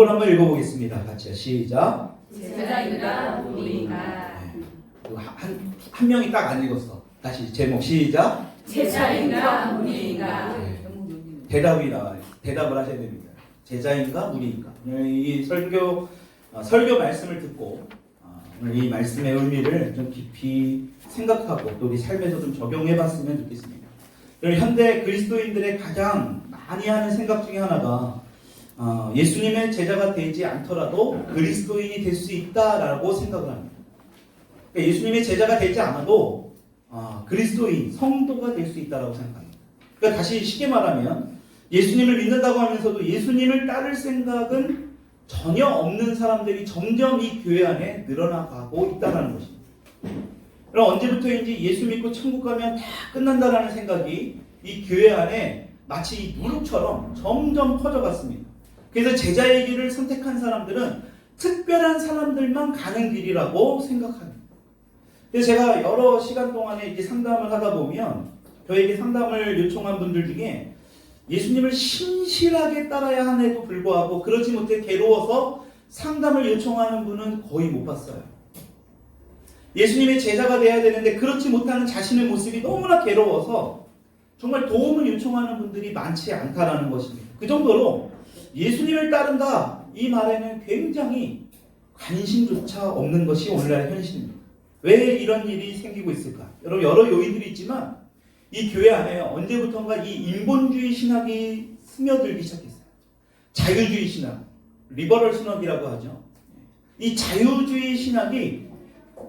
제목을 한번 읽어보겠습니다. 같이요. 시작. 제자인가 우리인가. 한 명이 딱 안 읽었어. 다시 제목 시작. 제자인가 우리인가. 대답을 하셔야 됩니다. 제자인가 우리인가. 이 설교 말씀을 듣고 오늘 이 말씀의 의미를 좀 깊이 생각하고 또 우리 삶에서 좀 적용해봤으면 좋겠습니다. 현대 그리스도인들의 가장 많이 하는 생각 중에 하나가 예수님의 제자가 되지 않더라도 그리스도인이 될 수 있다라고 생각을 합니다. 그러니까 예수님의 제자가 되지 않아도 그리스도인, 성도가 될 수 있다라고 생각합니다. 그러니까 다시 쉽게 말하면 예수님을 믿는다고 하면서도 예수님을 따를 생각은 전혀 없는 사람들이 점점 이 교회 안에 늘어나가고 있다는 것입니다. 그럼 언제부터인지 예수 믿고 천국 가면 다 끝난다라는 생각이 이 교회 안에 마치 누룩처럼 점점 퍼져갔습니다. 그래서 제자의 길을 선택한 사람들은 특별한 사람들만 가는 길이라고 생각합니다. 그래서 제가 여러 시간 동안에 이제 상담을 하다 보면 저에게 상담을 요청한 분들 중에 예수님을 신실하게 따라야 함에도 불구하고 그러지 못해 괴로워서 상담을 요청하는 분은 거의 못 봤어요. 예수님의 제자가 돼야 되는데 그렇지 못하는 자신의 모습이 너무나 괴로워서 정말 도움을 요청하는 분들이 많지 않다라는 것입니다. 그 정도로 예수님을 따른다 이 말에는 굉장히 관심조차 없는 것이 오늘날의 현실입니다. 왜 이런 일이 생기고 있을까? 여러분 여러 요인들이 있지만 이 교회 안에 언제부턴가 이 인본주의 신학이 스며들기 시작했어요. 자유주의 신학, 리버럴 신학이라고 하죠. 이 자유주의 신학이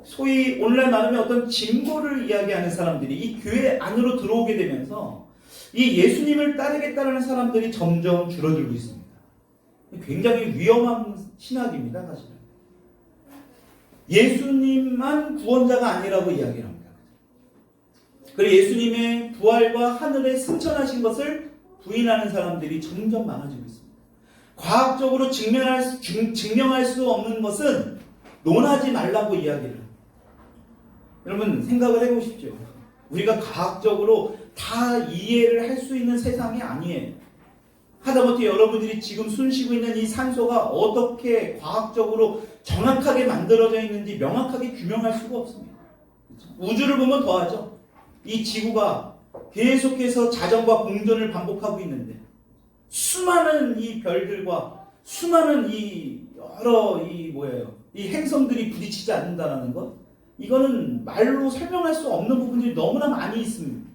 소위 오늘날 말하면 어떤 진보를 이야기하는 사람들이 이 교회 안으로 들어오게 되면서 이 예수님을 따르겠다는 사람들이 점점 줄어들고 있습니다. 굉장히 위험한 신학입니다, 사실은. 예수님만 구원자가 아니라고 이야기를 합니다. 그리고 예수님의 부활과 하늘에 승천하신 것을 부인하는 사람들이 점점 많아지고 있습니다. 과학적으로 증명할 수 없는 것은 논하지 말라고 이야기를 합니다. 여러분 생각을 해보십시오. 우리가 과학적으로 다 이해를 할 수 있는 세상이 아니에요. 하다못해 여러분들이 지금 숨쉬고 있는 이 산소가 어떻게 과학적으로 정확하게 만들어져 있는지 명확하게 규명할 수가 없습니다. 우주를 보면 더하죠. 이 지구가 계속해서 자전과 공전을 반복하고 있는데 수많은 이 별들과 수많은 이 여러 이 행성들이 부딪히지 않는다는 것, 이거는 말로 설명할 수 없는 부분들이 너무나 많이 있습니다.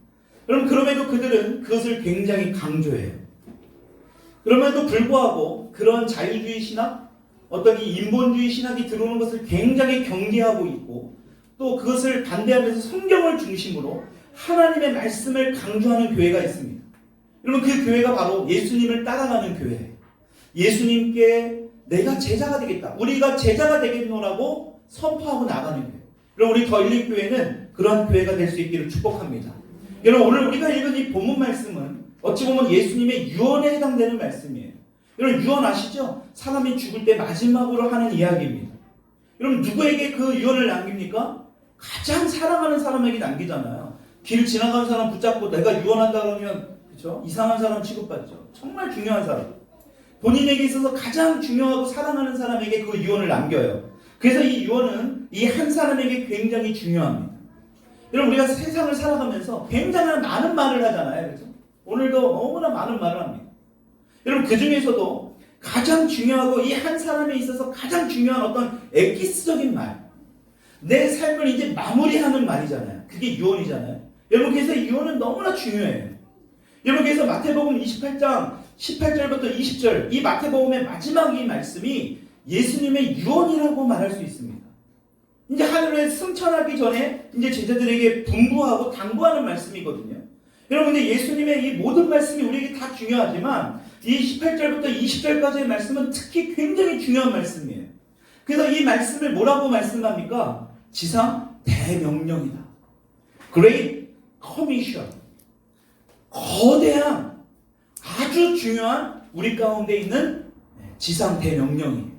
그럼에도 그들은 그것을 굉장히 강조해요. 그럼에도 불구하고 그런 자유주의 신학, 어떤 이 인본주의 신학이 들어오는 것을 굉장히 경계하고 있고 또 그것을 반대하면서 성경을 중심으로 하나님의 말씀을 강조하는 교회가 있습니다. 여러분 그 교회가 바로 예수님을 따라가는 교회예요. 예수님께 내가 제자가 되겠다, 우리가 제자가 되겠노라고 선포하고 나가는 교회. 여러분 우리 더일링교회는 그런 교회가 될 수 있기를 축복합니다. 여러분 오늘 우리가 읽은 이 본문 말씀은 어찌 보면 예수님의 유언에 해당되는 말씀이에요. 여러분 유언 아시죠? 사람이 죽을 때 마지막으로 하는 이야기입니다. 여러분 누구에게 그 유언을 남깁니까? 가장 사랑하는 사람에게 남기잖아요. 길 지나가는 사람 붙잡고 내가 유언한다 그러면 그렇죠? 이상한 사람 취급받죠. 정말 중요한 사람. 본인에게 있어서 가장 중요하고 사랑하는 사람에게 그 유언을 남겨요. 그래서 이 유언은 이 한 사람에게 굉장히 중요합니다. 여러분 우리가 세상을 살아가면서 굉장히 많은 말을 하잖아요. 그렇죠? 오늘도 너무나 많은 말을 합니다. 여러분 그 중에서도 가장 중요하고 이 한 사람에 있어서 가장 중요한 어떤 엑기스적인 말, 내 삶을 이제 마무리하는 말이잖아요. 그게 유언이잖아요. 여러분 그래서 이 유언은 너무나 중요해요. 여러분 그래서 마태복음 28장 18절부터 20절 이 마태복음의 마지막 이 말씀이 예수님의 유언이라고 말할 수 있습니다. 이제 하늘에 승천하기 전에 이제 제자들에게 분부하고 당부하는 말씀이거든요. 여러분 근데 예수님의 이 모든 말씀이 우리에게 다 중요하지만 이 18절부터 20절까지의 말씀은 특히 굉장히 중요한 말씀이에요. 그래서 이 말씀을 뭐라고 말씀합니까? 지상 대명령이다. Great Commission. 거대한 아주 중요한 우리 가운데 있는 지상 대명령이에요.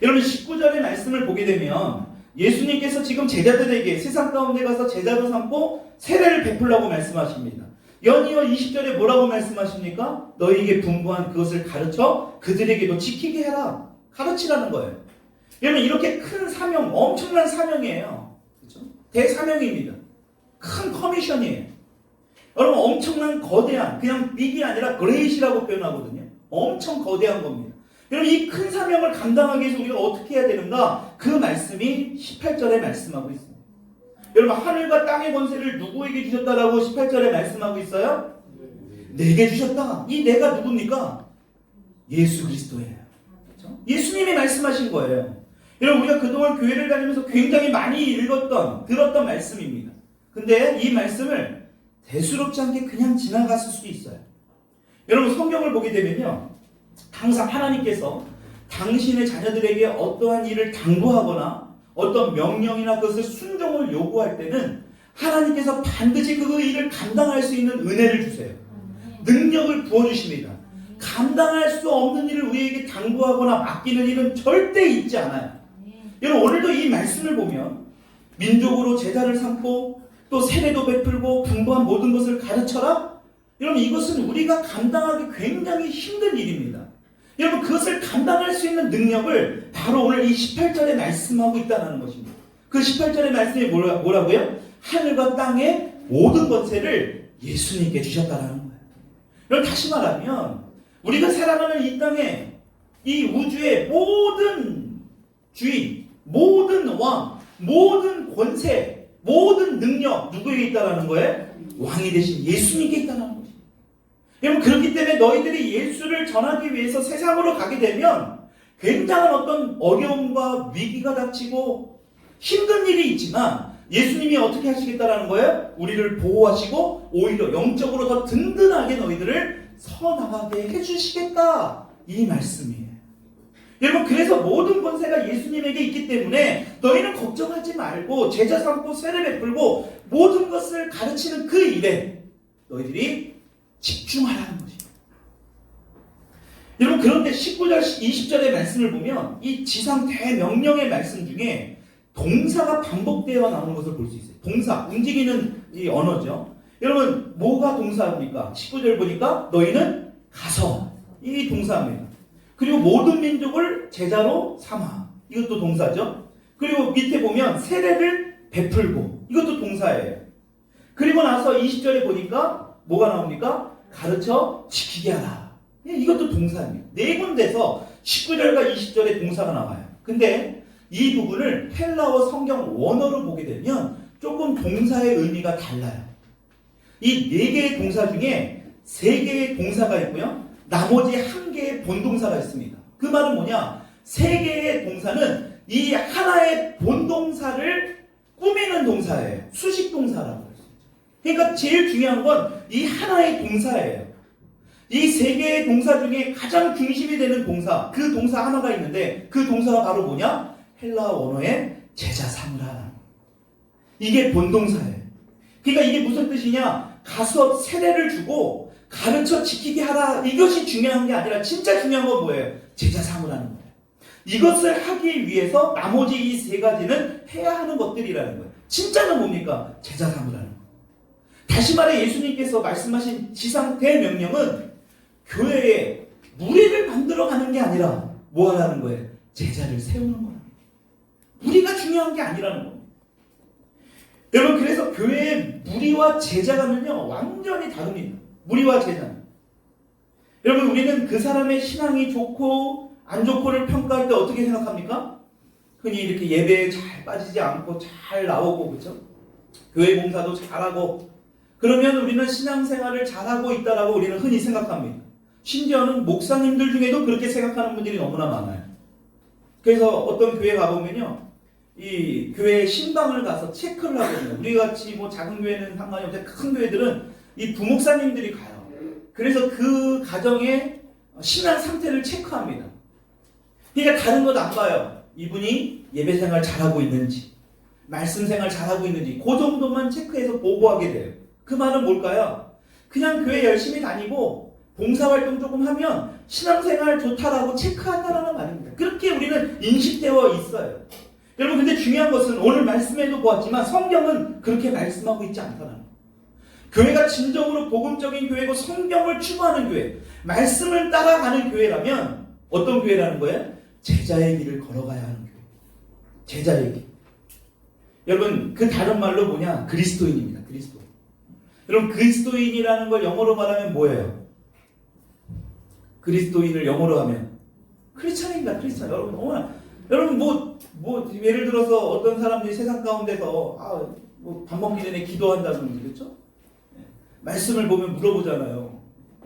여러분 19절의 말씀을 보게 되면 예수님께서 지금 제자들에게 세상 가운데 가서 제자로 삼고 세례를 베풀라고 말씀하십니다. 연이어 20절에 뭐라고 말씀하십니까? 너희에게 분부한 그것을 가르쳐 그들에게도 지키게 해라. 가르치라는 거예요. 여러분 이렇게 큰 사명, 엄청난 사명이에요. 그렇죠? 대사명입니다. 큰 커미션이에요. 여러분 엄청난 거대한, 그냥 빅이 아니라 그레이시라고 표현하거든요. 엄청 거대한 겁니다. 여러분 이 큰 사명을 감당하기 위해서 우리가 어떻게 해야 되는가? 그 말씀이 18절에 말씀하고 있습니다. 여러분 하늘과 땅의 권세를 누구에게 주셨다라고 18절에 말씀하고 있어요? 내게 주셨다. 이 내가 누굽니까? 예수 그리스도예요. 그렇죠? 예수님이 말씀하신 거예요. 여러분 우리가 그동안 교회를 다니면서 굉장히 많이 읽었던, 들었던 말씀입니다. 근데 이 말씀을 대수롭지 않게 그냥 지나갔을 수도 있어요. 여러분 성경을 보게 되면요, 항상 하나님께서 당신의 자녀들에게 어떠한 일을 당부하거나 어떤 명령이나 그것을 순종을 요구할 때는 하나님께서 반드시 그 일을 감당할 수 있는 은혜를 주세요. 능력을 부어주십니다. 감당할 수 없는 일을 우리에게 당부하거나 맡기는 일은 절대 있지 않아요. 여러분 오늘도 이 말씀을 보면 민족으로 제자를 삼고 또 세례도 베풀고 분부한 모든 것을 가르쳐라. 여러분 이것은 우리가 감당하기 굉장히 힘든 일입니다. 여러분 그것을 감당할 수 있는 능력을 바로 오늘 이 18절에 말씀하고 있다는 것입니다. 그 18절의 말씀이 뭐라고요? 하늘과 땅의 모든 권세를 예수님께 주셨다는 거예요. 여러분 다시 말하면 우리가 살아가는 이 땅에 이 우주의 모든 주인, 모든 왕, 모든 권세, 모든 능력 누구에게 있다는 거예요? 왕이 되신 예수님께 있다는 거예요. 여러분 그렇기 때문에 너희들이 예수를 전하기 위해서 세상으로 가게 되면 굉장한 어떤 어려움과 위기가 닥치고 힘든 일이 있지만 예수님이 어떻게 하시겠다라는 거예요? 우리를 보호하시고 오히려 영적으로 더 든든하게 너희들을 서나가게 해주시겠다. 이 말씀이에요. 여러분 그래서 모든 권세가 예수님에게 있기 때문에 너희는 걱정하지 말고 제자 삼고 세례 베풀고 모든 것을 가르치는 그 일에 너희들이 집중하라는 것입니다. 여러분 그런데 19절 20절의 말씀을 보면 이 지상 대명령의 말씀 중에 동사가 반복되어 나오는 것을 볼 수 있어요. 동사, 움직이는 이 언어죠. 여러분 뭐가 동사입니까? 19절 보니까 너희는 가서, 이 동사입니다. 그리고 모든 민족을 제자로 삼아, 이것도 동사죠. 그리고 밑에 보면 세례를 베풀고, 이것도 동사예요. 그리고 나서 20절에 보니까 뭐가 나옵니까? 가르쳐 지키게 하라. 이것도 동사입니다. 네 군데서 19절과 20절에 동사가 나와요. 근데 이 부분을 헬라어 성경 원어로 보게 되면 조금 동사의 의미가 달라요. 이 네 개의 동사 중에 세 개의 동사가 있고요. 나머지 한 개의 본동사가 있습니다. 그 말은 뭐냐? 세 개의 동사는 이 하나의 본동사를 꾸미는 동사예요. 수식 동사라고. 그러니까 제일 중요한 건 이 하나의 동사예요. 이 세 개의 동사 중에 가장 중심이 되는 동사, 그 동사 하나가 있는데 그 동사가 바로 뭐냐? 헬라어 원어의 제자 삼으라. 이게 본동사예요. 그러니까 이게 무슨 뜻이냐? 가서 세례를 주고 가르쳐 지키게 하라. 이것이 중요한 게 아니라 진짜 중요한 건 뭐예요? 제자 삼으라는 거예요. 이것을 하기 위해서 나머지 이 세 가지는 해야 하는 것들이라는 거예요. 진짜는 뭡니까? 제자 삼으라는 거예요. 다시 말해 예수님께서 말씀하신 지상 대명령은 교회에 무리를 만들어가는 게 아니라 뭐 하라는 거예요? 제자를 세우는 거예요. 무리가 중요한 게 아니라는 겁니다. 여러분 그래서 교회의 무리와 제자가면요 완전히 다릅니다. 무리와 제자는. 여러분 우리는 그 사람의 신앙이 좋고 안 좋고를 평가할 때 어떻게 생각합니까? 흔히 이렇게 예배에 잘 빠지지 않고 잘 나오고 그렇죠? 교회 봉사도 잘하고 그러면 우리는 신앙생활을 잘하고 있다라고 우리는 흔히 생각합니다. 심지어는 목사님들 중에도 그렇게 생각하는 분들이 너무나 많아요. 그래서 어떤 교회 가보면요, 이 교회 신방을 가서 체크를 하거든요. 우리 같이 뭐 작은 교회는 상관이 없는데 큰 교회들은 이 부목사님들이 가요. 그래서 그 가정의 신앙 상태를 체크합니다. 그러니까 다른 것 안 봐요. 이분이 예배생활 잘하고 있는지, 말씀생활 잘하고 있는지 그 정도만 체크해서 보고하게 돼요. 그 말은 뭘까요? 그냥 교회 열심히 다니고 봉사활동 조금 하면 신앙생활 좋다라고 체크한다는 말입니다. 그렇게 우리는 인식되어 있어요. 여러분 근데 중요한 것은 오늘 말씀에도 보았지만 성경은 그렇게 말씀하고 있지 않다는 거예요. 교회가 진정으로 복음적인 교회고 성경을 추구하는 교회, 말씀을 따라가는 교회라면 어떤 교회라는 거예요? 제자의 길을 걸어가야 하는 교회. 제자의 길. 여러분, 그 다른 말로 뭐냐? 그리스도인입니다. 그리스도인. 여러분, 그리스도인이라는 걸 영어로 말하면 뭐예요? 그리스도인을 영어로 하면 크리스찬입니다. 크리스찬. 여러분 예를 들어서 어떤 사람들이 세상 가운데서 밥 먹기 전에 기도한다든지, 그렇죠? 말씀을 보면 물어보잖아요.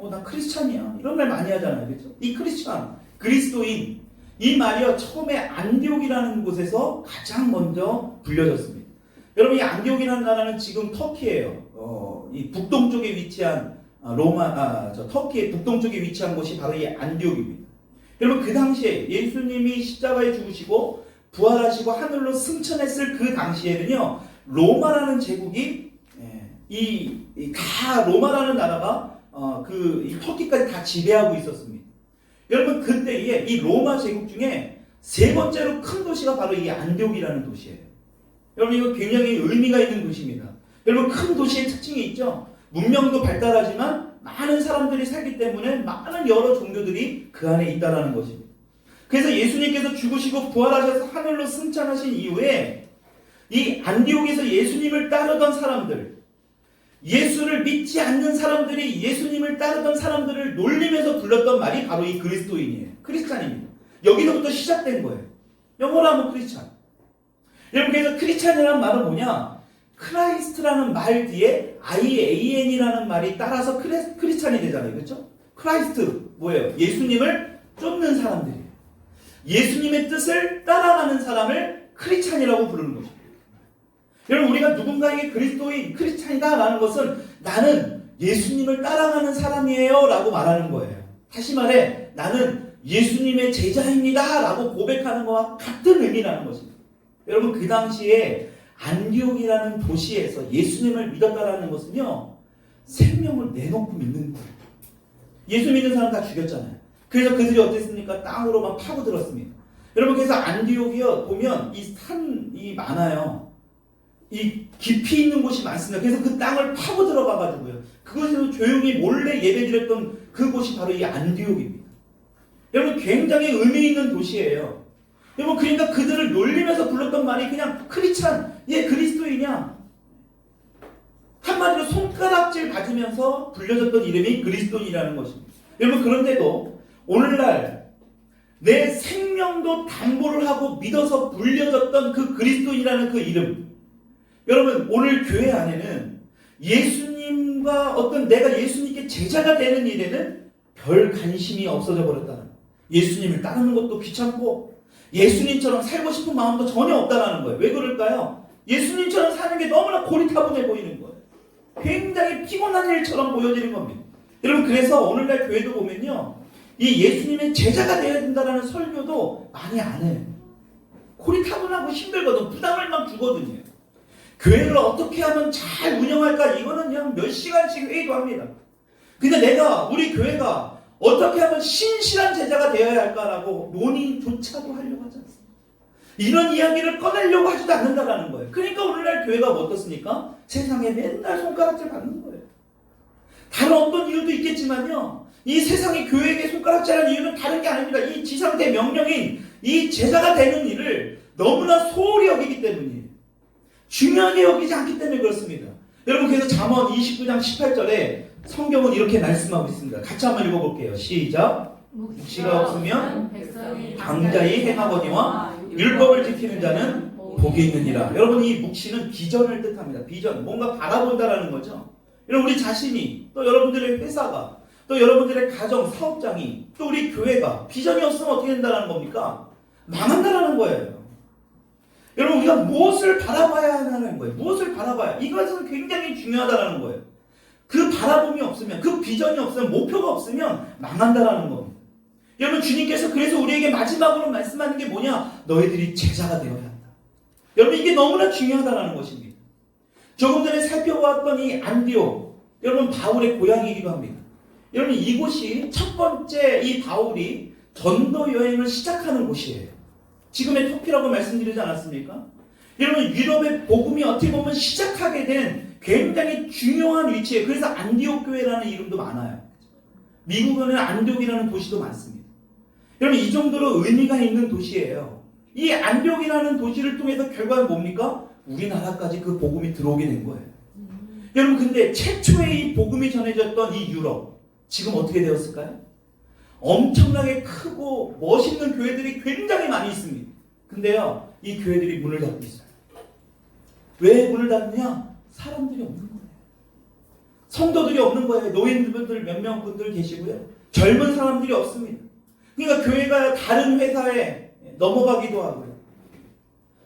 나 크리스찬이야. 이런 말 많이 하잖아요. 그렇죠? 이 크리스찬, 그리스도인, 이 말이요, 처음에 안디옥이라는 곳에서 가장 먼저 불려졌습니다. 여러분, 이 안디옥이라는 나라는 지금 터키예요. 이 북동쪽에 위치한 터키의 북동쪽에 위치한 곳이 바로 이 안디옥입니다. 여러분, 그 당시에 예수님이 십자가에 죽으시고 부활하시고 하늘로 승천했을 그 당시에는요, 로마라는 제국이 다 로마라는 나라가 이 터키까지 다 지배하고 있었습니다. 여러분, 그때에 이 로마 제국 중에 세 번째로 큰 도시가 바로 이 안디옥이라는 도시예요. 여러분, 이거 굉장히 의미가 있는 도시입니다. 여러분, 큰 도시의 특징이 있죠. 문명도 발달하지만 많은 사람들이 살기 때문에 많은 여러 종교들이 그 안에 있다는 것입니다. 그래서 예수님께서 죽으시고 부활하셔서 하늘로 승천하신 이후에 이 안디옥에서 예수님을 따르던 사람들, 예수를 믿지 않는 사람들이 예수님을 따르던 사람들을 놀리면서 불렀던 말이 바로 이 그리스도인이에요. 크리스찬입니다. 여기서부터 시작된 거예요. 영어로 하면 크리스찬. 여러분, 그래서 크리스찬이라는 말은 뭐냐? 크라이스트라는 말 뒤에 IAN이라는 말이 따라서 크리스찬이 되잖아요. 그렇죠? 크라이스트 뭐예요? 예수님을 쫓는 사람들이에요. 예수님의 뜻을 따라가는 사람을 크리스찬이라고 부르는 것입니다. 여러분, 우리가 누군가에게 그리스도인, 크리스찬이다 라는 것은 나는 예수님을 따라가는 사람이에요 라고 말하는 거예요. 다시 말해, 나는 예수님의 제자입니다 라고 고백하는 것과 같은 의미라는 것입니다. 여러분, 그 당시에 안디옥이라는 도시에서 예수님을 믿었다라는 것은요, 생명을 내놓고 믿는 거예요. 예수 믿는 사람 다 죽였잖아요. 그래서 그들이 어땠습니까? 땅으로 막 파고들었습니다. 여러분, 그래서 안디옥이요, 보면 이 산이 많아요. 이 깊이 있는 곳이 많습니다. 그래서 그 땅을 파고 들어가가지고요, 그곳에서 조용히 몰래 예배드렸던 그곳이 바로 이 안디옥입니다. 여러분, 굉장히 의미 있는 도시예요. 여러분, 그러니까 그들을 놀리면서 불렀던 말이 그냥 크리스찬, 얘 그리스도이냐? 한마디로 손가락질 받으면서 불려졌던 이름이 그리스도인이라는 것입니다. 여러분, 그런데도 오늘날 내 생명도 담보를 하고 믿어서 불려졌던 그 그리스도인이라는 그 이름, 여러분, 오늘 교회 안에는 예수님과 내가 예수님께 제자가 되는 일에는 별 관심이 없어져 버렸다는 거예요. 예수님을 따르는 것도 귀찮고 예수님처럼 살고 싶은 마음도 전혀 없다는 거예요. 왜 그럴까요? 예수님처럼 사는 게 너무나 고리타분해 보이는 거예요. 굉장히 피곤한 일처럼 보여지는 겁니다. 여러분, 그래서 오늘날 교회도 보면요, 이 예수님의 제자가 되어야 된다는 설교도 많이 안 해요. 고리타분하고 힘들거든. 부담을 막 주거든요. 교회를 어떻게 하면 잘 운영할까? 이거는 그냥 몇 시간씩 회의도 합니다. 근데 우리 교회가 어떻게 하면 신실한 제자가 되어야 할까라고 논의조차도 하려고 하지 않습니다. 이런 이야기를 꺼내려고 하지도 않는다라는 거예요. 그러니까 오늘날 교회가 어떻습니까? 세상에 맨날 손가락질 받는 거예요. 다른 어떤 이유도 있겠지만요, 이 세상이 교회에게 손가락질하는 이유는 다른 게 아닙니다. 이 지상대 명령인 이 제자가 되는 일을 너무나 소홀히 여기기 때문이에요. 중요하게 여기지 않기 때문에 그렇습니다. 여러분, 그래서 잠언 29장 18절에 성경은 이렇게 말씀하고 있습니다. 같이 한번 읽어볼게요. 시작. 묵시가 없으면 방자히 행하거니와 율법을 지키는 자는 복이 있느니라. 여러분, 이 묵시는 비전을 뜻합니다. 비전, 뭔가 바라본다라는 거죠. 여러분, 우리 자신이, 또 여러분들의 회사가, 또 여러분들의 가정, 사업장이, 또 우리 교회가 비전이 없으면 어떻게 된다는 겁니까? 망한다라는 거예요. 여러분, 우리가 무엇을 바라봐야 하는 거예요? 무엇을 바라봐야? 이것은 굉장히 중요하다는 거예요. 그 바라봄이 없으면, 그 비전이 없으면, 목표가 없으면 망한다라는 겁니다. 여러분, 주님께서 그래서 우리에게 마지막으로 말씀하는 게 뭐냐? 너희들이 제자가 되어야 한다. 여러분, 이게 너무나 중요하다는 것입니다. 조금 전에 살펴보았던 이 안디옥, 여러분, 바울의 고향이기도 합니다. 여러분, 이곳이 첫 번째 이 바울이 전도 여행을 시작하는 곳이에요. 지금의 터키라고 말씀드리지 않았습니까? 여러분, 유럽의 복음이 어떻게 보면 시작하게 된 굉장히 중요한 위치에, 그래서 안디옥 교회라는 이름도 많아요. 미국에는 안디옥이라는 도시도 많습니다. 여러분, 이 정도로 의미가 있는 도시예요. 이 안디옥이라는 도시를 통해서 결과는 뭡니까? 우리나라까지 그 복음이 들어오게 된 거예요. 여러분, 근데 최초에 이 복음이 전해졌던 이 유럽, 지금 어떻게 되었을까요? 엄청나게 크고 멋있는 교회들이 굉장히 많이 있습니다. 근데요, 이 교회들이 문을 닫고 있어요. 왜 문을 닫느냐? 사람들이 없는 거예요. 성도들이 없는 거예요. 노인분들 몇 명 분들 계시고요. 젊은 사람들이 없습니다. 그러니까 교회가 다른 회사에 넘어가기도 하고요.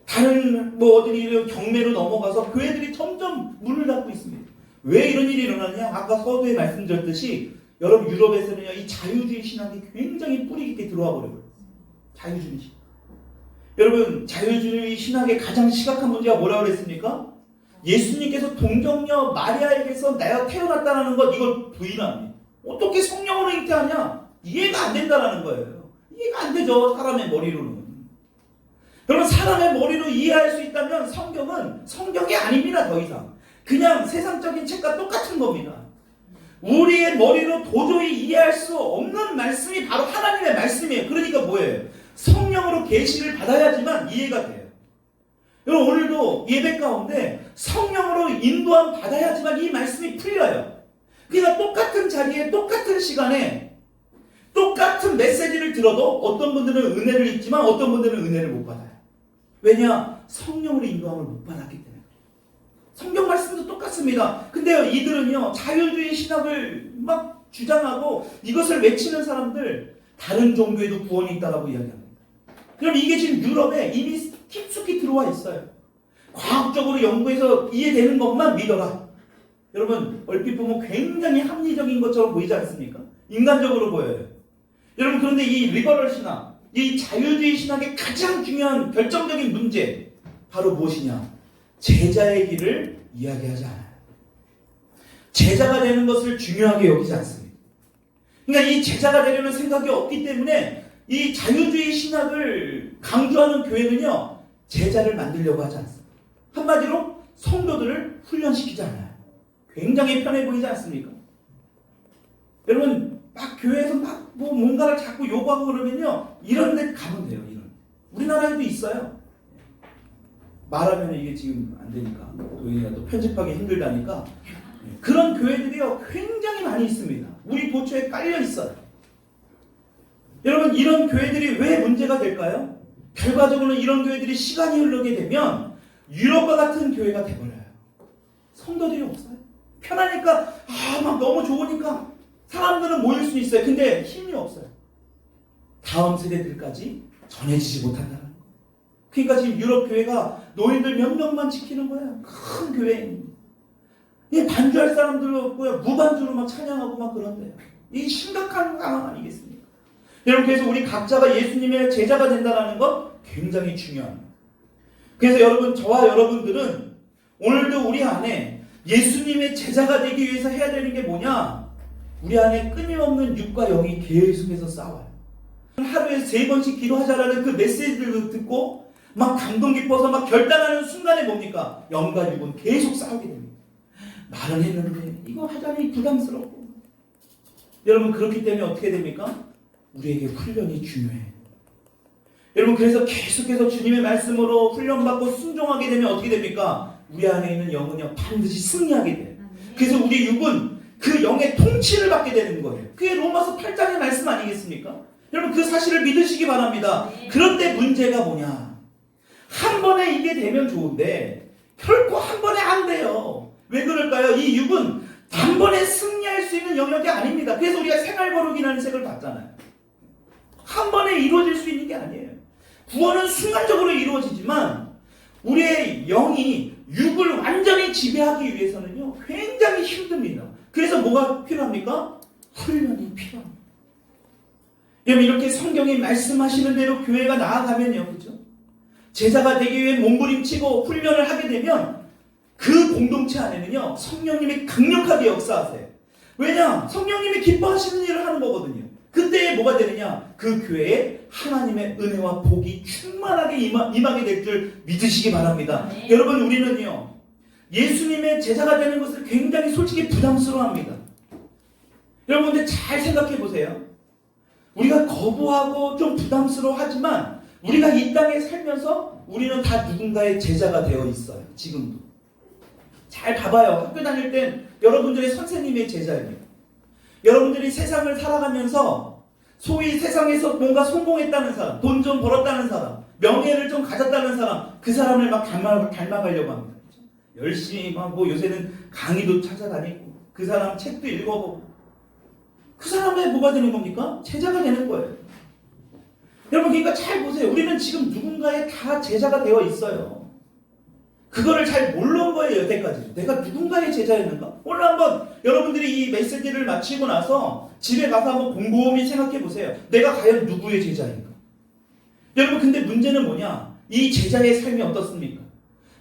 다른 어디 경매로 넘어가서 교회들이 점점 문을 닫고 있습니다. 왜 이런 일이 일어나냐? 아까 서두에 말씀드렸듯이 여러분, 유럽에서는요, 이 자유주의 신학이 굉장히 뿌리 깊게 들어와 버려요. 자유주의 신학. 여러분, 자유주의 신학의 가장 심각한 문제가 뭐라고 그랬습니까? 예수님께서 동정녀 마리아에게서 내가 태어났다는 것, 이걸 부인합니다. 어떻게 성령으로 잉태하냐? 이해가 안 된다는 거예요. 이해가 안 되죠, 사람의 머리로는. 여러분, 사람의 머리로 이해할 수 있다면 성경은 성경이 아닙니다, 더 이상. 그냥 세상적인 책과 똑같은 겁니다. 우리의 머리로 도저히 이해할 수 없는 말씀이 바로 하나님의 말씀이에요. 그러니까 뭐예요? 성령으로 계시를 받아야지만 이해가 돼요. 여러분, 오늘도 예배 가운데 성령으로 인도함 받아야지만 이 말씀이 풀려요. 그러니까 똑같은 자리에 똑같은 시간에 똑같은 메시지를 들어도 어떤 분들은 은혜를 입지만 어떤 분들은 은혜를 못 받아요. 왜냐? 성령으로 인도함을 못 받았기 때문에. 성경 말씀도 똑같습니다. 근데 이들은요, 자유주의 신학을 막 주장하고 이것을 외치는 사람들, 다른 종교에도 구원이 있다라고 이야기합니다. 그럼 이게 지금 유럽에 이미 깊숙이 들어와 있어요. 과학적으로 연구해서 이해되는 것만 믿어라. 여러분, 얼핏 보면 굉장히 합리적인 것처럼 보이지 않습니까? 인간적으로 보여요. 여러분, 그런데 이 리버럴 신학, 이 자유주의 신학의 가장 중요한 결정적인 문제, 바로 무엇이냐? 제자의 길을 이야기하지 않아요. 제자가 되는 것을 중요하게 여기지 않습니다. 그러니까 이 제자가 되려는 생각이 없기 때문에 이 자유주의 신학을 강조하는 교회는요, 제자를 만들려고 하지 않습니다. 한마디로 성도들을 훈련시키지 않아요. 굉장히 편해 보이지 않습니까? 여러분, 막 교회에서 막 뭔가를 자꾸 요구하고 그러면요, 이런 데 가면 돼요. 이런. 우리나라에도 있어요. 말하면 이게 지금 안 되니까 도인이가 또 편집하기 힘들다니까 그런 교회들이요, 굉장히 많이 있습니다. 우리 도처에 깔려 있어요. 여러분, 이런 교회들이 왜 문제가 될까요? 결과적으로는 이런 교회들이 시간이 흐르게 되면 유럽과 같은 교회가 돼버려요. 성도들이 없어요. 편하니까, 막 너무 좋으니까 사람들은 모일 수 있어요. 근데 힘이 없어요. 다음 세대들까지 전해지지 못한다는 거예요. 그러니까 지금 유럽 교회가 노인들 몇 명만 지키는 거예요. 큰 교회입니다. 이 반주할 사람들도 없고요. 무반주로 막 찬양하고 막 그런데요. 이 심각한 상황 아니겠습니까? 여러분, 그래서 우리 각자가 예수님의 제자가 된다는 것 굉장히 중요합니다. 그래서 여러분, 저와 여러분들은 오늘도 우리 안에 예수님의 제자가 되기 위해서 해야 되는 게 뭐냐? 우리 안에 끊임없는 육과 영이 계속해서 싸워요. 하루에 3번씩 기도하자라는 그 메시지를 듣고 막 감동 깊어서 막 결단하는 순간에 뭡니까? 영과 육은 계속 싸우게 됩니다. 말은 했는데 이거 하자니 부담스럽고. 여러분, 그렇기 때문에 어떻게 됩니까? 우리에게 훈련이 중요해요. 여러분, 그래서 계속해서 주님의 말씀으로 훈련받고 순종하게 되면 어떻게 됩니까? 우리 안에 있는 영은요, 반드시 승리하게 돼요. 그래서 우리 육은 그 영의 통치를 받게 되는 거예요. 그게 로마서 8장의 말씀 아니겠습니까? 여러분, 그 사실을 믿으시기 바랍니다. 그런데 문제가 뭐냐? 한 번에 이게 되면 좋은데 결코 한 번에 안 돼요. 왜 그럴까요? 이 육은 단번에 승리할 수 있는 영역이 아닙니다. 그래서 우리가 생활거룩이라는 책을 봤잖아요. 한 번에 이루어질 수 있는 게 아니에요. 구원은 순간적으로 이루어지지만 우리의 영이 육을 완전히 지배하기 위해서는요, 굉장히 힘듭니다. 그래서 뭐가 필요합니까? 훈련이 필요합니다. 여러분, 이렇게 성경이 말씀하시는 대로 교회가 나아가면요, 그렇죠? 제자가 되기 위해 몸부림치고 훈련을 하게 되면 그 공동체 안에는요, 성령님이 강력하게 역사하세요. 왜냐? 성령님이 기뻐하시는 일을 하는 거거든요. 그때 뭐가 되느냐? 그 교회에 하나님의 은혜와 복이 충만하게 임하게 될 줄 믿으시기 바랍니다. 네. 여러분, 우리는요, 예수님의 제자가 되는 것을 굉장히 솔직히 부담스러워합니다. 여러분들 잘 생각해 보세요. 우리가 거부하고 좀 부담스러워하지만 우리가 이 땅에 살면서 우리는 다 누군가의 제자가 되어 있어요. 지금도. 잘 봐봐요. 학교 다닐 땐 여러분들의 선생님의 제자입니다. 여러분들이 세상을 살아가면서 소위 세상에서 뭔가 성공했다는 사람, 돈 좀 벌었다는 사람, 명예를 좀 가졌다는 사람, 그 사람을 막 닮아가려고 합니다. 열심히 막 뭐 요새는 강의도 찾아다니고 그 사람 책도 읽어보고 그 사람의 뭐가 되는 겁니까? 제자가 되는 거예요. 여러분 그러니까 잘 보세요. 우리는 지금 누군가의 다 제자가 되어 있어요. 그거를 잘 모르는 거예요. 여태까지. 내가 누군가의 제자였는가? 오늘 한번 여러분들이 이 메시지를 마치고 나서 집에 가서 한번 곰곰이 생각해 보세요. 내가 과연 누구의 제자인가? 여러분 근데 문제는 뭐냐? 이 제자의 삶이 어떻습니까?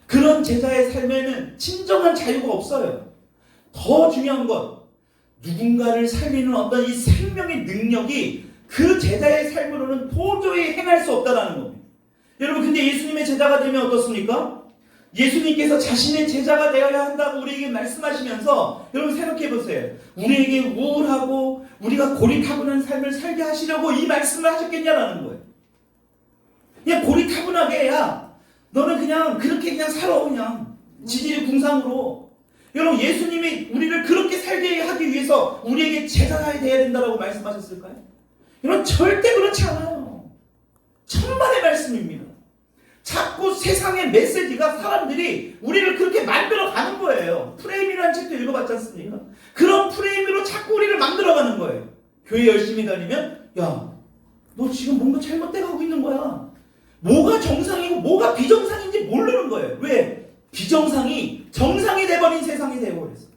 그런 제자의 삶에는 진정한 자유가 없어요. 더 중요한 것, 누군가를 살리는 어떤 이 생명의 능력이 그 제자의 삶으로는 도저히 행할 수 없다는 겁니다. 여러분 근데 예수님의 제자가 되면 어떻습니까? 예수님께서 자신의 제자가 되어야 한다고 우리에게 말씀하시면서 여러분 생각해 보세요. 우리에게 우울하고 우리가 고리타분한 삶을 살게 하시려고 이 말씀을 하셨겠냐라는 거예요. 그냥 고리타분하게 해야 너는 그냥 그렇게 그냥 살아 그냥 지질이 궁상으로. 여러분 예수님이 우리를 그렇게 살게 하기 위해서 우리에게 제자가 되어야 된다고 말씀하셨을까요? 여러분 절대 그렇지 않아요. 천만의 말씀입니다. 자꾸 세상의 메시지가 사람들이 우리를 그렇게 만들어가는 거예요. 프레임이라는 책도 읽어봤지 않습니까? 그런 프레임으로 자꾸 우리를 만들어가는 거예요. 교회 열심히 다니면 야, 너 지금 뭔가 잘못돼 가고 있는 거야. 뭐가 정상이고 뭐가 비정상인지 모르는 거예요. 왜? 비정상이 정상이 돼버린 세상이 되어버렸어요.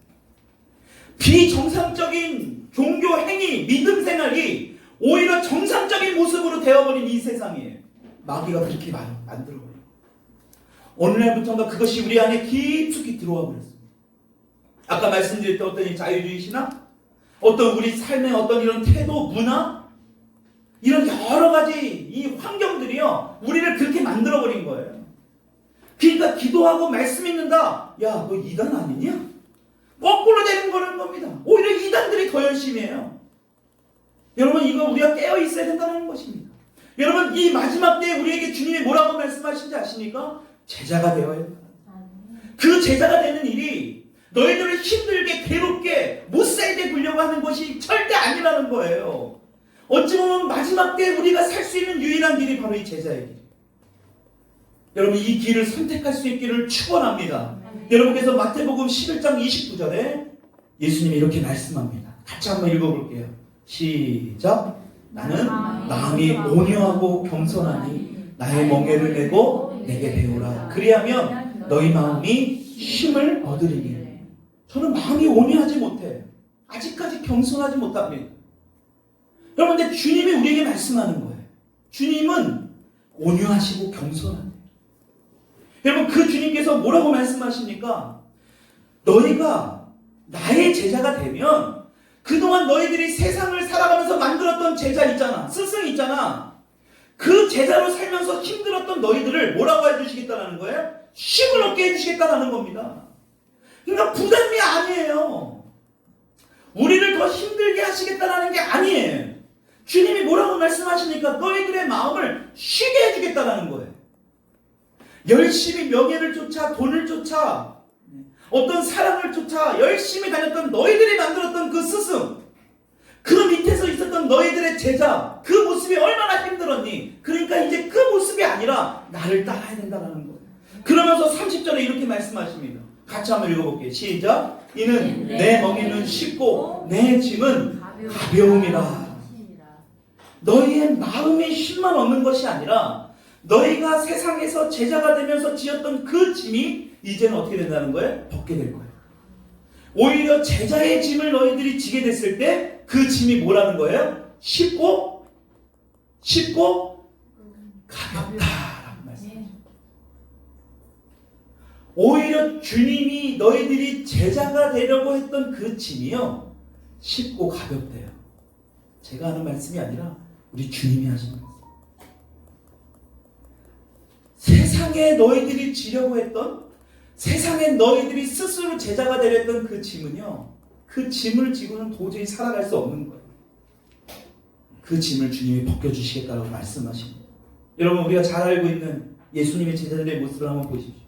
비정상적인 종교 행위, 믿음 생활이 오히려 정상적인 모습으로 되어버린 이 세상이에요. 마귀가 그렇게 만들어버려요. 어느 날부터인가 그것이 우리 안에 깊숙이 들어와 버렸습니다. 아까 말씀드렸던 어떤 이 자유주의 신학, 어떤 우리 삶의 어떤 이런 태도, 문화, 이런 여러 가지 이 환경들이요 우리를 그렇게 만들어버린 거예요. 그러니까 기도하고 말씀 읽는다. 야, 너 이단 아니냐? 거꾸로 되는 거는 겁니다. 오히려 이단들이 더 열심히 해요. 여러분 이거 우리가 깨어 있어야 된다는 것입니다. 여러분 이 마지막 때에 우리에게 주님이 뭐라고 말씀하신지 아십니까? 제자가 되어야 된다. 그 제자가 되는 일이 너희들을 힘들게 괴롭게 못살게 굴려고 하는 것이 절대 아니라는 거예요. 어찌 보면 마지막 때에 우리가 살 수 있는 유일한 길이 바로 이 제자의 길. 여러분 이 길을 선택할 수 있기를 축원합니다. 여러분께서 마태복음 11장 29절에 예수님이 이렇게 말씀합니다. 같이 한번 읽어볼게요. 시작. 나는 마음이 온유하고 겸손하니 나의 멍에를 메고 내게 배우라. 그리하면 너희 마음이 힘을 얻으리니. 저는 마음이 온유하지 못해요. 아직까지 겸손하지 못합니다. 여러분 근데 주님이 우리에게 말씀하는 거예요. 주님은 온유하시고 겸손하네요. 여러분 그 주님께서 뭐라고 말씀하십니까? 너희가 나의 제자가 되면 그동안 너희들이 세상을 살아가면서 만들었던 제자 있잖아. 스승 있잖아. 그 제자로 살면서 힘들었던 너희들을 뭐라고 해주시겠다는 거예요? 힘을 얻게 해주시겠다는 겁니다. 그러니까 부담이 아니에요. 우리를 더 힘들게 하시겠다는 게 아니에요. 주님이 뭐라고 말씀하시니까 너희들의 마음을 쉬게 해주겠다는 거예요. 열심히 명예를 쫓아 돈을 쫓아 어떤 사랑을 쫓아 열심히 다녔던 너희들이 만들었던 그 스승, 그 밑에서 있었던 너희들의 제자, 그 모습이 얼마나 힘들었니? 그러니까 이제 그 모습이 아니라 나를 따라야 된다는 거예요. 그러면서 30절에 이렇게 말씀하십니다. 같이 한번 읽어볼게요. 시작. 이는 내 멍에는 쉽고 내 짐은 가벼움이라. 너희의 마음의 힘만 얻는 것이 아니라 너희가 세상에서 제자가 되면서 지었던 그 짐이 이제는 어떻게 된다는 거예요? 벗게 될 거예요. 오히려 제자의 짐을 너희들이 지게 됐을 때 그 짐이 뭐라는 거예요? 쉽고 가볍다라고 말씀하십니다. 오히려 주님이 너희들이 제자가 되려고 했던 그 짐이요 쉽고 가볍대요. 제가 하는 말씀이 아니라 우리 주님이 하시는 말씀. 세상에 너희들이 지려고 했던 세상에 너희들이 스스로 제자가 되렸던 그 짐은요, 그 짐을 지고는 도저히 살아갈 수 없는 거예요. 그 짐을 주님이 벗겨주시겠다고 말씀하십니다. 여러분, 우리가 잘 알고 있는 예수님의 제자들의 모습을 한번 보십시오.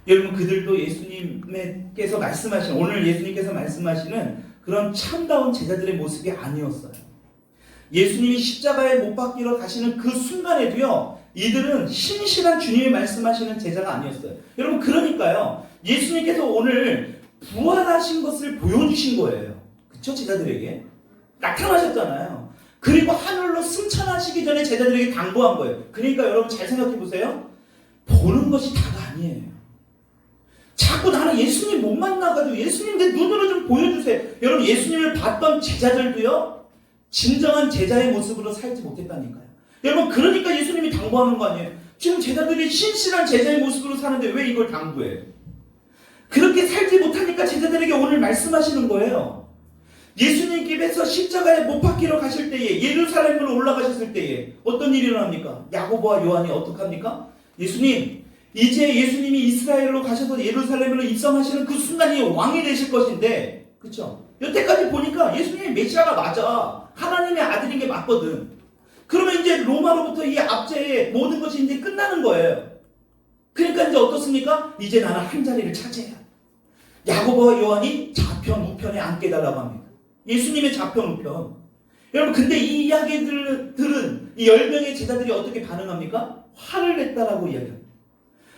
여러분, 그들도 예수님께서 말씀하시는, 오늘 예수님께서 말씀하시는 그런 참다운 제자들의 모습이 아니었어요. 예수님이 십자가에 못 박히러 가시는 그 순간에도요, 이들은 신실한 주님이 말씀하시는 제자가 아니었어요. 여러분, 그러니까요, 예수님께서 오늘 부활하신 것을 보여주신 거예요. 그쵸? 제자들에게 나타나셨잖아요. 그리고 하늘로 승천하시기 전에 제자들에게 당부한 거예요. 그러니까 여러분 잘 생각해 보세요. 보는 것이 다가 아니에요. 자꾸 나는 예수님 못 만나가지고 예수님 내 눈으로 좀 보여주세요. 여러분, 예수님을 봤던 제자들도요, 진정한 제자의 모습으로 살지 못했다니까요. 여러분, 그러니까 예수님이 당부하는 거 아니에요. 지금 제자들이 신실한 제자의 모습으로 사는데 왜 이걸 당부해요? 그렇게 살지 못하니까 제자들에게 오늘 말씀하시는 거예요. 예수님께서 십자가에 못 박히러 가실 때에, 예루살렘으로 올라가셨을 때에 어떤 일이 일어납니까? 야고보와 요한이 어떻게 합니까? 예수님, 이제 예수님이 이스라엘로 가셔서 예루살렘으로 입성하시는 그 순간이 왕이 되실 것인데, 그쵸? 여태까지 보니까 예수님이 메시아가 맞아. 하나님의 아들인 게 맞거든. 그러면 이제 로마로부터 이 압제의 모든 것이 이제 끝나는 거예요. 그러니까 이제 어떻습니까? 이제 나는 한 자리를 차지해야 돼. 야고보와 요한이 좌편 우편에 앉게달라고 합니다. 예수님의 좌편 우편. 여러분, 근데 이 이야기들을 들은 이 10명의 제자들이 어떻게 반응합니까? 화를 냈다라고 이야기합니다.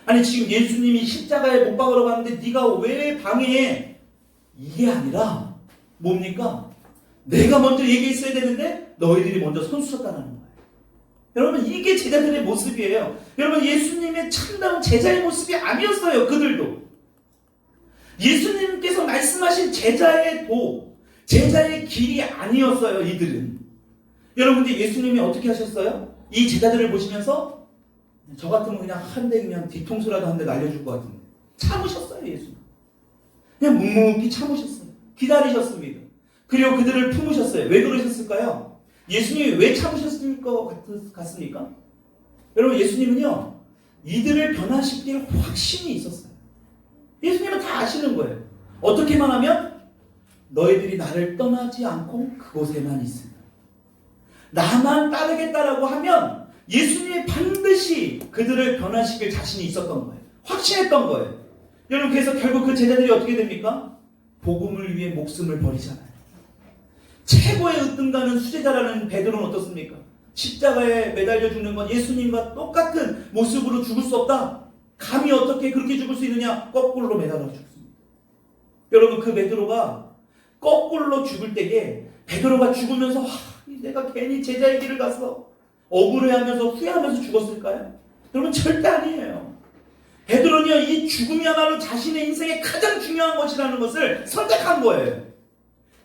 아니, 지금 예수님이 십자가에 못 박으러 가는데 네가 왜 방해해? 이게 아니라 뭡니까? 내가 먼저 얘기했어야 되는데 너희들이 먼저 손쓰셨다는 거예요. 여러분, 이게 제자들의 모습이에요. 여러분, 예수님의 참다운 제자의 모습이 아니었어요. 그들도 예수님께서 말씀하신 제자의 제자의 길이 아니었어요. 이들은. 여러분, 근데 예수님이 어떻게 하셨어요? 이 제자들을 보시면서 저 같으면 그냥 한 대 그냥 뒤통수라도 한 대 날려줄 것 같은데 참으셨어요. 예수님 그냥 묵묵히 참으셨어요. 기다리셨습니다. 그리고 그들을 품으셨어요. 왜 그러셨을까요? 예수님이 왜 참으셨을 것 같습니까? 여러분, 예수님은요, 이들을 변화시킬 확신이 있었어요. 예수님은 다 아시는 거예요. 어떻게만 하면 너희들이 나를 떠나지 않고 그곳에만 있으면, 나만 따르겠다라고 하면 예수님이 반드시 그들을 변화시킬 자신이 있었던 거예요. 확신했던 거예요. 여러분, 그래서 결국 그 제자들이 어떻게 됩니까? 복음을 위해 목숨을 버리잖아요. 최고의 으뜸가는 수제자라는 베드로는 어떻습니까? 십자가에 매달려 죽는 건 예수님과 똑같은 모습으로 죽을 수 없다. 감히 어떻게 그렇게 죽을 수 있느냐? 거꾸로 매달려 죽습니다. 여러분, 그 베드로가 거꾸로 죽을 때에 베드로가 죽으면서 내가 괜히 제자의 길을 가서 억울해하면서 후회하면서 죽었을까요? 여러분, 절대 아니에요. 베드로는요, 이 죽음이야말로 자신의 인생의 가장 중요한 것이라는 것을 선택한 거예요.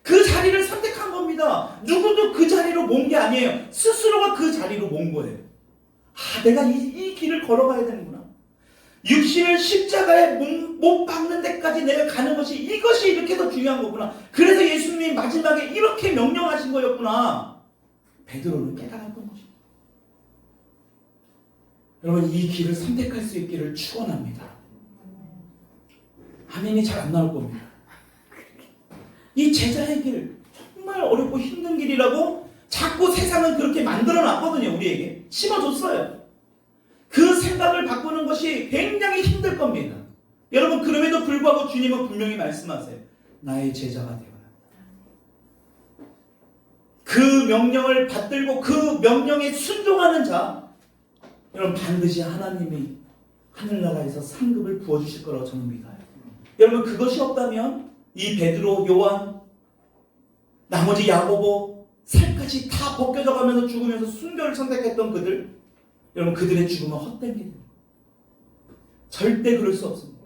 그 자리를 선택한 겁니다. 누구도 그 자리로 몬 게 아니에요. 스스로가 그 자리로 몬 거예요. 내가 이 길을 걸어가야 되는구나. 육신을 십자가에 못 박는 데까지 내가 가는 것이, 이것이 이렇게 더 중요한 거구나. 그래서 예수님이 마지막에 이렇게 명령하신 거였구나. 베드로는 깨달았던 것입니다. 여러분, 이 길을 선택할 수 있기를 축원합니다. 아멘이 잘 안 나올 겁니다. 이 제자의 길, 정말 어렵고 힘든 길이라고 자꾸 세상은 그렇게 만들어놨거든요. 우리에게 심어줬어요. 그 생각을 바꾸는 것이 굉장히 힘들 겁니다. 여러분, 그럼에도 불구하고 주님은 분명히 말씀하세요. 나의 제자가 되어라. 그 명령을 받들고 그 명령에 순종하는 자, 여러분, 반드시 하나님이 하늘나라에서 상급을 부어주실 거라고 저는 믿어요. 여러분, 그것이 없다면 이 베드로, 요한, 나머지 야고보, 살갗이 다 벗겨져 가면서 죽으면서 순교를 선택했던 그들, 여러분, 그들의 죽음은 헛됩니다. 절대 그럴 수 없습니다.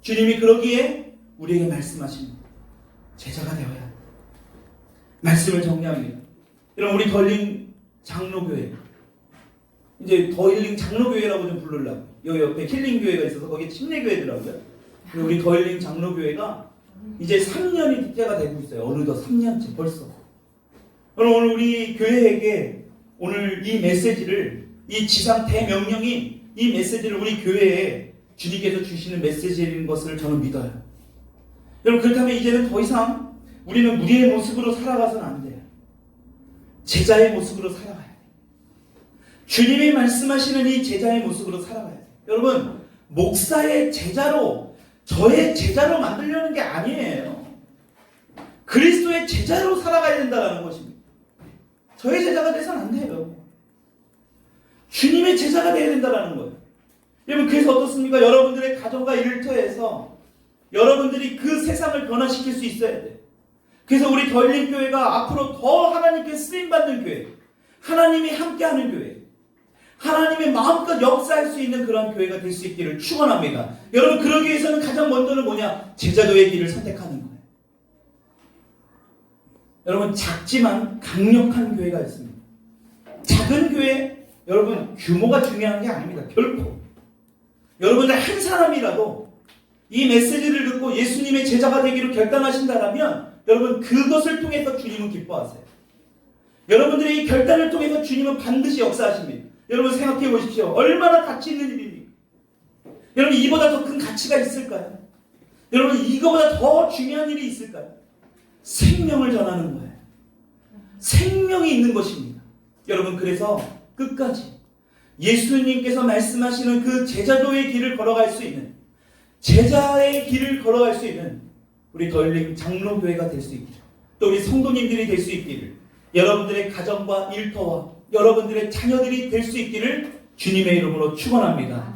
주님이 그러기에 우리에게 말씀하십니다. 제자가 되어야 합니다. 말씀을 정리합니다. 여러분, 우리 더힐링 장로교회, 이제 더힐링 장로교회라고 좀 부르려고, 여기 옆에 힐링교회가 있어서 거기 침례교회더라고요. 우리 더힐링 장로교회가 이제 3년이째가 되고 있어요. 어느덧 3년째 벌써. 오늘 우리 교회에게 오늘 이 메시지를, 이 지상 대명령인 이 메시지를 우리 교회에 주님께서 주시는 메시지인 것을 저는 믿어요. 여러분, 그렇다면 이제는 더 이상 우리는 무리의 모습으로 살아가서는 안 돼요. 제자의 모습으로 살아가야 돼요. 주님이 말씀하시는 이 제자의 모습으로 살아가야 돼요. 여러분, 목사의 제자로, 저의 제자로 만들려는 게 아니에요. 그리스도의 제자로 살아가야 된다는 것입니다. 저의 제자가 돼서는 안 돼요. 주님의 제자가 돼야 된다는 거예요. 여러분, 그래서 어떻습니까? 여러분들의 가정과 일터에서 여러분들이 그 세상을 변화시킬 수 있어야 돼요. 그래서 우리 더일링교회가 앞으로 더 하나님께 쓰임받는 교회, 하나님이 함께하는 교회, 하나님의 마음껏 역사할 수 있는 그런 교회가 될 수 있기를 축원합니다. 여러분, 그러기 위해서는 가장 먼저는 뭐냐? 제자도의 길을 선택하는 거예요. 여러분, 작지만 강력한 교회가 있습니다. 작은 교회, 여러분, 규모가 중요한 게 아닙니다. 결코. 여러분들 한 사람이라도 이 메시지를 듣고 예수님의 제자가 되기로 결단하신다면 여러분, 그것을 통해서 주님은 기뻐하세요. 여러분들의 이 결단을 통해서 주님은 반드시 역사하십니다. 여러분, 생각해 보십시오. 얼마나 가치 있는 일입니까? 여러분, 이보다 더 큰 가치가 있을까요? 여러분, 이거보다 더 중요한 일이 있을까요? 생명을 전하는 거예요. 생명이 있는 것입니다. 여러분, 그래서 끝까지 예수님께서 말씀하시는 그 제자도의 길을 걸어갈 수 있는, 제자의 길을 걸어갈 수 있는 우리 더일링 장로교회가 될 수 있기를, 또 우리 성도님들이 될 수 있기를, 여러분들의 가정과 일터와 여러분들의 자녀들이 될 수 있기를 주님의 이름으로 축원합니다.